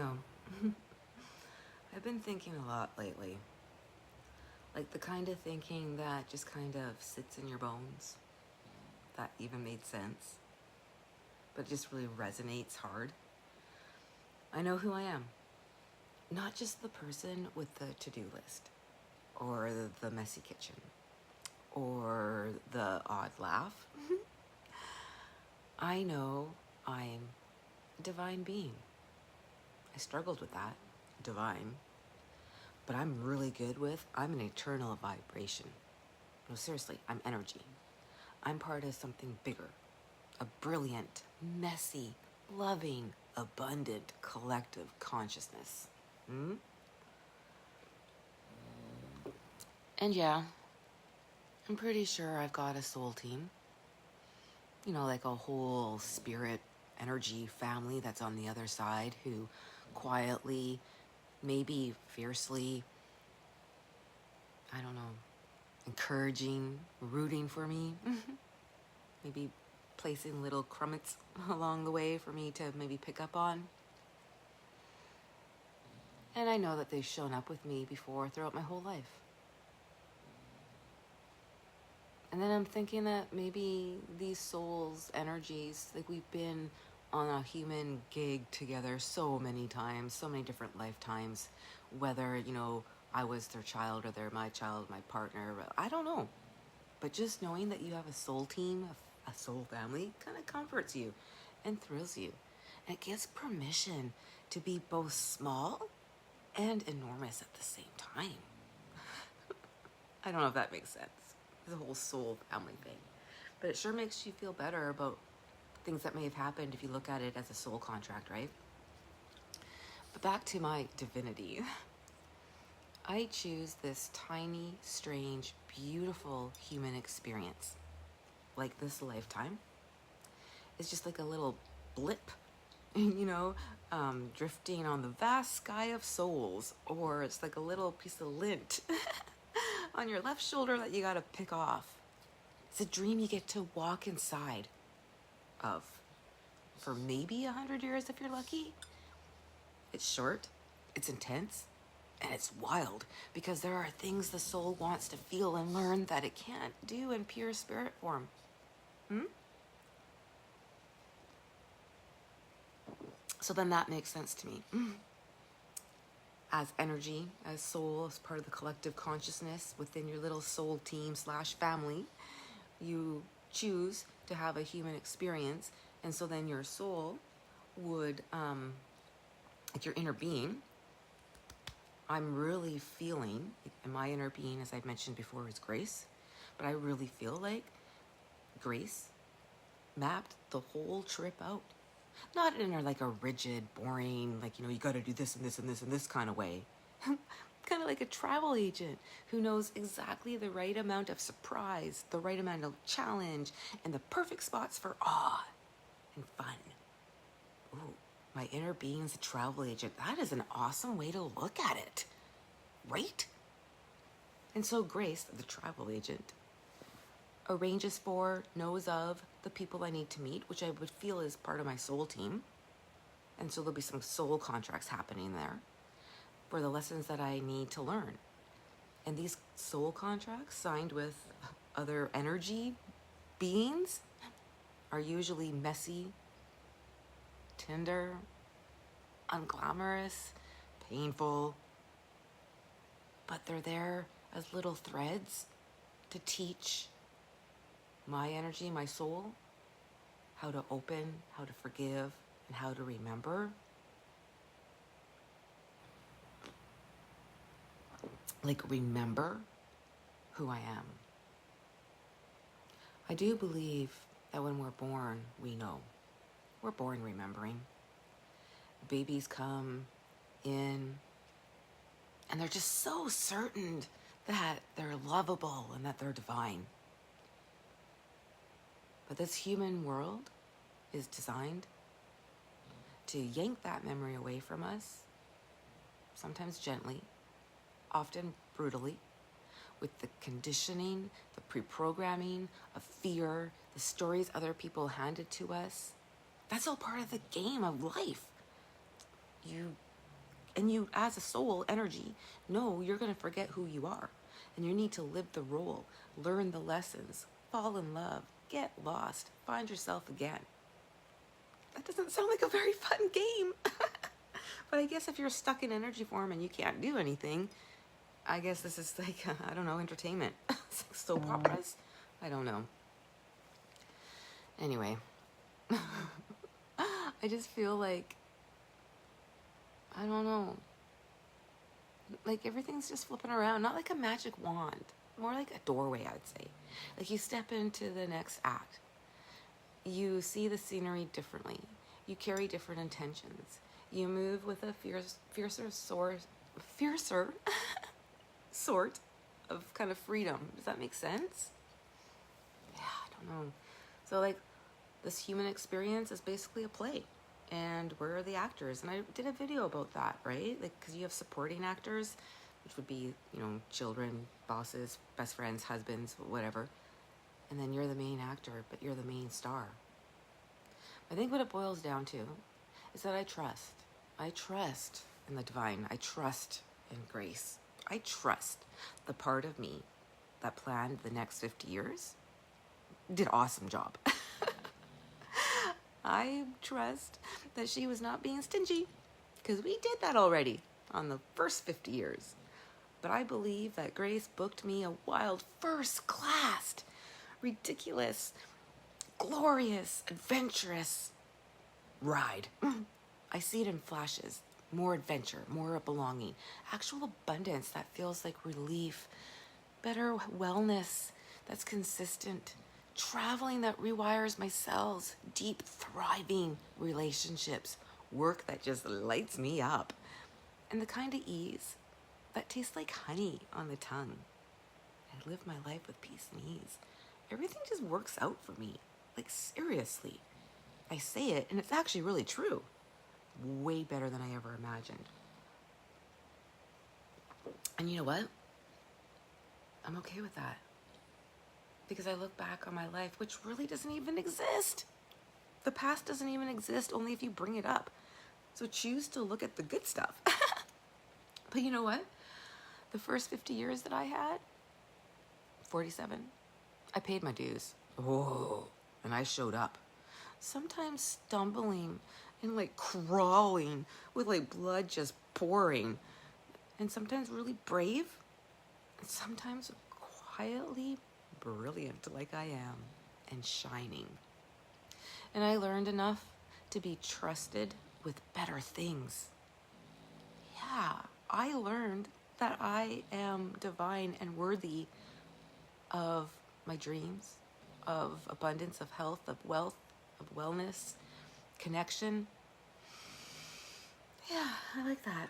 know, I've been thinking a lot lately. Like the kind of thinking that just kind of sits in your bones. That even made sense. But just really resonates hard. I know who I am. Not just the person with the to-do list, or the messy kitchen, or the odd laugh. I know I'm a divine being. I struggled with that, divine. But I'm really good with, I'm an eternal vibration. No, seriously, I'm energy. I'm part of something bigger. A brilliant, messy, loving, abundant, collective consciousness. And yeah, I'm pretty sure I've got a soul team. You know, like a whole spirit energy family that's on the other side who quietly, maybe fiercely, I don't know, encouraging, rooting for me. Maybe placing little crumbs along the way for me to maybe pick up on. And I know that they've shown up with me before throughout my whole life. And then I'm thinking that maybe these souls, energies, like we've been on a human gig together so many times, so many different lifetimes, whether, you know, I was their child or they're my child, my partner, I don't know. But just knowing that you have a soul team, a soul family, kind of comforts you and thrills you. And it gives permission to be both small and enormous at the same time. I don't know if that makes sense. The whole soul family thing. But it sure makes you feel better about things that may have happened if you look at it as a soul contract, right? But back to my divinity. I choose this tiny, strange, beautiful human experience. Like this lifetime. It's just like a little blip, you know, drifting on the vast sky of souls. Or it's like a little piece of lint on your left shoulder that you gotta pick off. It's a dream you get to walk inside of for maybe 100 years if you're lucky. It's short, it's intense, and it's wild because there are things the soul wants to feel and learn that it can't do in pure spirit form. So then that makes sense to me. As energy, as soul, as part of the collective consciousness within your little soul team / family, you choose to have a human experience. And so then your soul would, like your inner being, I'm really feeling, and my inner being, as I've mentioned before, is Grace. But I really feel like Grace mapped the whole trip out. Not in a rigid, boring, you got to do this and this and this and this kind of way. Kind of like a travel agent who knows exactly the right amount of surprise, the right amount of challenge, and the perfect spots for awe and fun. Ooh, my inner being's a travel agent. That is an awesome way to look at it, right? And so Grace, the travel agent, arranges for, knows of the people I need to meet, which I would feel is part of my soul team. And so there'll be some soul contracts happening there for the lessons that I need to learn. And these soul contracts signed with other energy beings are usually messy, tender, unglamorous, painful, but they're there as little threads to teach my energy, my soul, how to open, how to forgive, and how to remember. Like, remember who I am. I do believe that when we're born, we know. We're born remembering. Babies come in, and they're just so certain that they're lovable and that they're divine. But this human world is designed to yank that memory away from us, sometimes gently, often brutally, with the conditioning, the pre-programming of fear, the stories other people handed to us. That's all part of the game of life. You And you, as a soul energy, know you're going to forget who you are. And you need to live the role, learn the lessons, fall in love, get lost, find yourself again. That doesn't sound like a very fun game. But I guess if you're stuck in energy form and you can't do anything, I guess this is like, I don't know, entertainment. It's like soap operas. I don't know. Anyway, I just feel like, I don't know, like everything's just flipping around. Not like a magic wand, more like a doorway, I'd say. Like you step into the next act. You see the scenery differently. You carry different intentions. You move with a fiercer sort of kind of freedom. Does that make sense? Yeah, I don't know. So like this human experience is basically a play, and we're the actors. And I did a video about that, right? Like, because you have supporting actors, which would be, you know, children, bosses, best friends, husbands, whatever. And then you're the main actor, but you're the main star. I think what it boils down to is that I trust. I trust in the divine. I trust in grace. I trust the part of me that planned the next 50 years did an awesome job. I trust that she was not being stingy, because we did that already on the first 50 years. But I believe that Grace booked me a wild, first-class, ridiculous, glorious, adventurous ride. I see it in flashes. More adventure, more belonging, actual abundance that feels like relief, better wellness that's consistent, traveling that rewires my cells, deep, thriving relationships, work that just lights me up, and the kind of ease that tastes like honey on the tongue. I live my life with peace and ease. Everything just works out for me. Like, seriously. I say it, and it's actually really true. Way better than I ever imagined. And you know what? I'm okay with that. Because I look back on my life, which really doesn't even exist. The past doesn't even exist, only if you bring it up. So choose to look at the good stuff. But you know what? The first 50 years that I had, 47, I paid my dues. Oh, and I showed up. Sometimes stumbling and like crawling with like blood just pouring. And sometimes really brave. And sometimes quietly brilliant like I am and shining. And I learned enough to be trusted with better things. Yeah, I learned that I am divine and worthy of my dreams, of abundance, of health, of wealth, of wellness, connection. Yeah, I like that.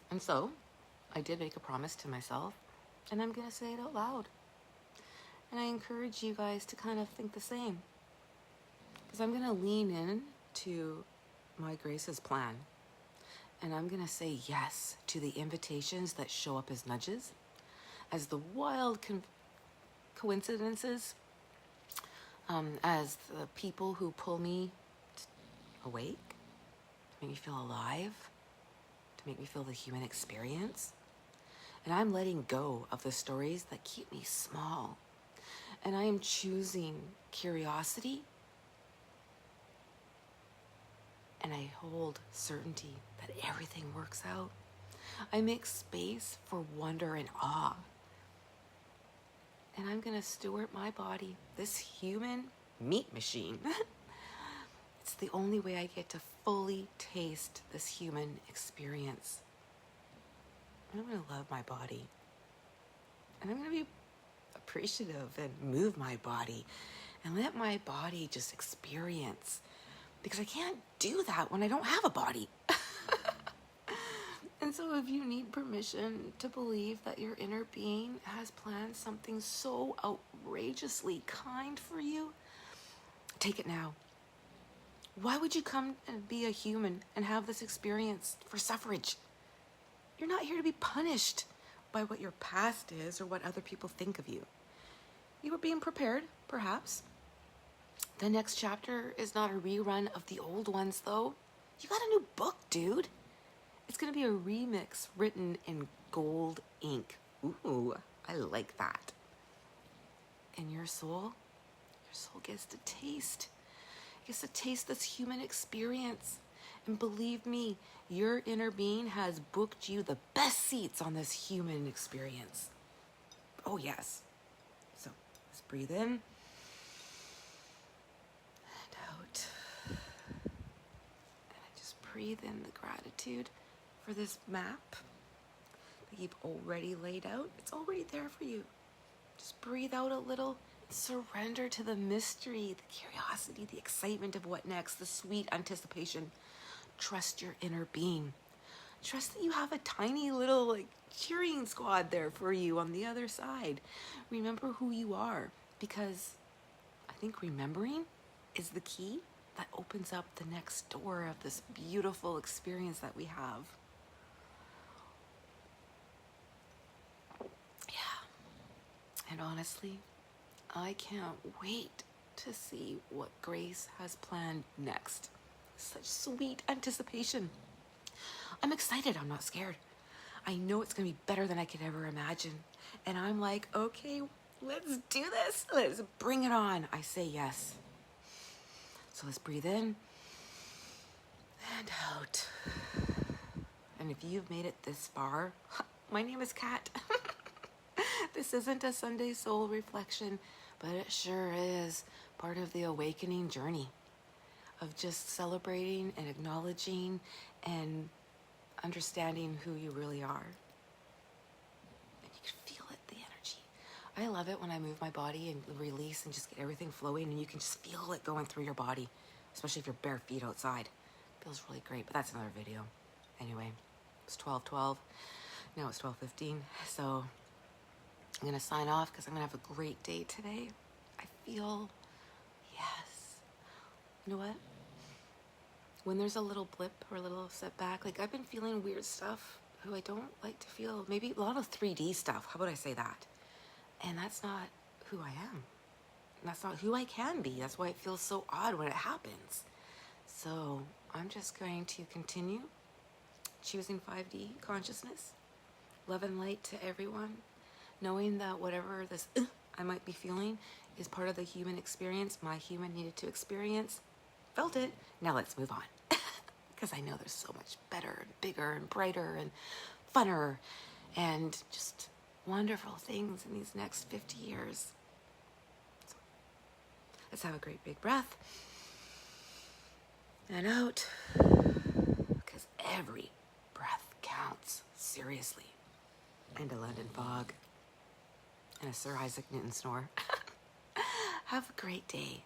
And so, I did make a promise to myself, and I'm going to say it out loud. And I encourage you guys to kind of think the same. Because I'm going to lean in to my Grace's plan. And I'm going to say yes to the invitations that show up as nudges, as the wild coincidences, as the people who pull me awake, to make me feel alive, to make me feel the human experience. And I'm letting go of the stories that keep me small. And I am choosing curiosity. And I hold certainty that everything works out. I make space for wonder and awe. And I'm going to steward my body, this human meat machine. It's the only way I get to fully taste this human experience. And I'm going to love my body. And I'm going to be appreciative and move my body and let my body just experience. Because I can't do that when I don't have a body. And so if you need permission to believe that your inner being has planned something so outrageously kind for you, take it now. Why would you come and be a human and have this experience for suffrage? You're not here to be punished by what your past is or what other people think of you. You were being prepared, perhaps. The next chapter is not a rerun of the old ones, though. You got a new book, dude. It's going to be a remix written in gold ink. Ooh, I like that. And your soul gets to taste. It gets to taste this human experience. And believe me, your inner being has booked you the best seats on this human experience. Oh, yes. So let's breathe in and out. And I just breathe in the gratitude for this map that you've already laid out. It's already there for you. Just breathe out a little. Surrender to the mystery, the curiosity, the excitement of what next, the sweet anticipation. Trust your inner being. Trust that you have a tiny little cheering squad there for you on the other side. Remember who you are, because I think remembering is the key that opens up the next door of this beautiful experience that we have. Yeah. And honestly, I can't wait to see what Grace has planned next. Such sweet anticipation. I'm excited. I'm not scared. I know it's going to be better than I could ever imagine. And I'm like, okay, let's do this. Let's bring it on. I say yes. So let's breathe in and out. And if you've made it this far, my name is Kat. This isn't a Sunday soul reflection, but it sure is part of the awakening journey of just celebrating and acknowledging and understanding who you really are. And you can feel it, the energy. I love it when I move my body and release and just get everything flowing, and you can just feel it going through your body, especially if you're bare feet outside. It feels really great, but that's another video. Anyway, it's 12:12. Now it's 12:15. So I'm going to sign off because I'm going to have a great day today. I feel, yes. You know what? When there's a little blip or a little setback, I've been feeling weird stuff who I don't like to feel. Maybe a lot of 3D stuff. How about I say that? And that's not who I am. That's not who I can be. That's why it feels so odd when it happens. So I'm just going to continue choosing 5D consciousness, love and light to everyone, knowing that whatever this I might be feeling is part of the human experience my human needed to experience. Felt it. Now let's move on. Because I know there's so much better and bigger and brighter and funner and just wonderful things in these next 50 years. So let's have a great big breath. And out. Because every breath counts. Seriously. And a London fog. And a Sir Isaac Newton snore. Have a great day.